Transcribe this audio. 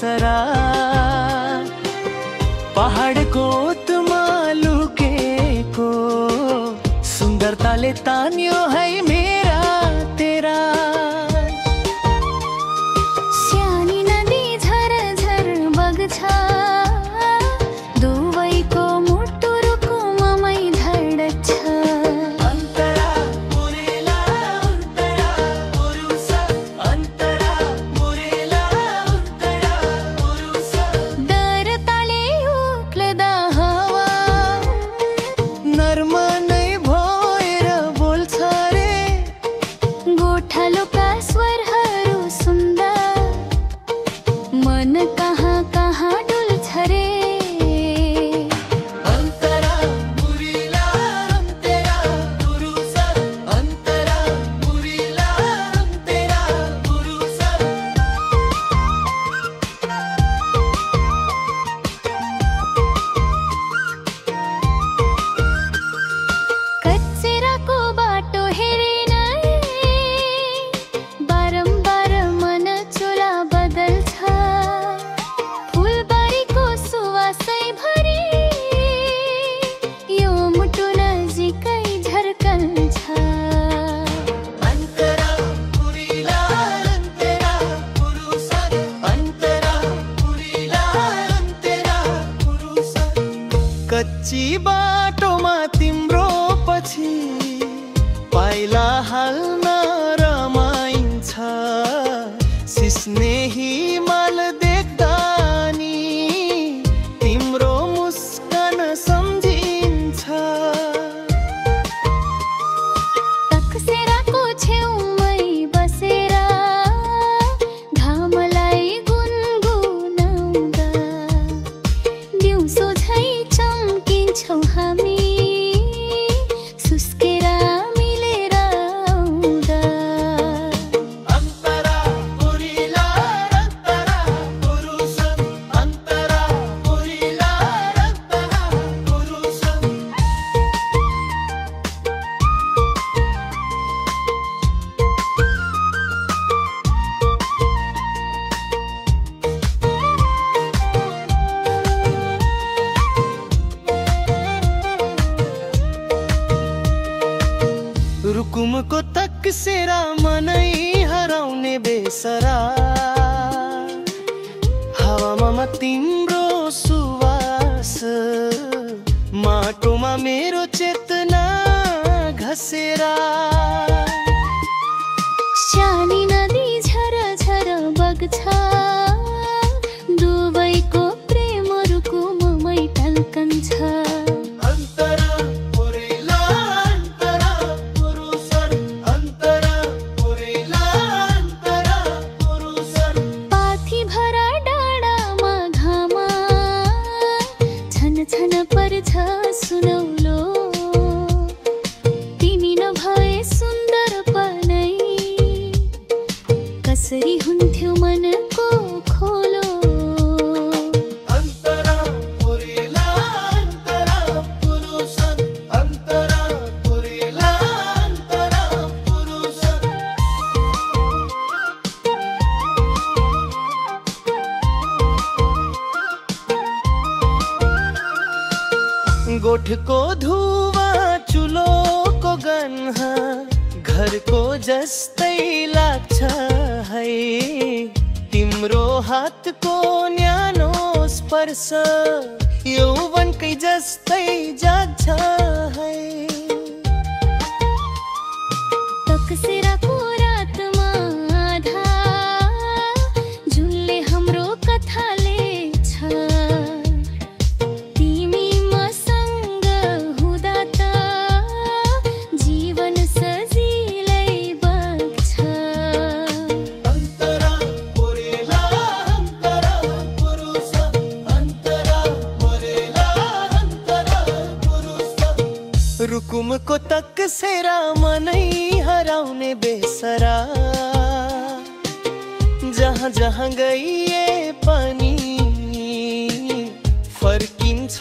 बेसरा पहाडको तुमा लुकेको सुन्दरताले तान्यो है मेरा तेरा। सानी नदी झरझर बग्छ दुवैको मुटु रुकुममै धड्छ। अन्तरा मुरेला अन्तरा पुरुष अन्तरा मुरेला अन्तरा पुरुष दरताले उक्लदा हावा नर्म नै भएर बोल्छ रे गोठालोका स्वरहरू सुन्दा मन कहाँ कहाँ डुल्छ रे। अन्तरा मुरेला अन्तरा पुरुष अन्तरा मुरेला अन्तरा पुरुष। कच्चेराको बाटो हेरेन बारम्बार मन चोला बदल्छ फुलबारीको सुवासै भरि यो मुटु नजिकै झर्कन्छ। अन्तरा मुरेला अन्तरा पुरुष अन्तरा मुरेला अन्तरा पुरुष। कच्ची बाटोमा तिम्रो पछि पाइला हाल्न रमाइन्छ सिस्ने हिमाल देख्दा नि तिम्रो मुस्कान सम्झिन्छ। तकसेराको छेउमै बसेर घामलाई गुनगुनाउँदा दिउँसो झै चम्किन्छौँ हामी सुस्केर मिलेर आउँदा। अन्तरा मुरेला अन्तरा पुरुष अन्तरा मुरेला अन्तरा पुरुष। रुकुमको तकसेरा मनै हराउने बेसरा हावामा तिम्रो सुवास माटोमा मेरो चेतना घसेरा। सानी नदी झरझर बग्छ दुवैको प्रेम रुकुममै टल्कन्छ। अन्तरा मुरेला अन्तरा पुरुष अन्तरा मुरेला अन्तरा पुरुष। पाथी भरा डाँडामा घाम छन छन पर्छ सुनौलो तिमी नभए सुन्दर पनै कसरी हुन्थ्यो मनको खोलो। अन्तरा मुरेला अन्तरा पुरुष अन्तरा मुरेला अन्तरा पुरुष। गोठको धुवा चुलोको गन्ह घरको जस्तै लाग्छ है तिम्रो हातको न्यानो स्पर्श यौवनकै जस्तै जाग्छ है। तकसेराको रातमा आधा झुलले हाम्रो कथाले छ तिमी मसँग हुँदा त जीवन सजिलै बग्छ। अन्तरा मुरेला अन्तरा पुरुष अन्तरा मुरेला अन्तरा पुरुष। रुकुमको तकसेरा मनै हराउने बेसरा जहाँ जहाँ गइए पनि फर्किन्छ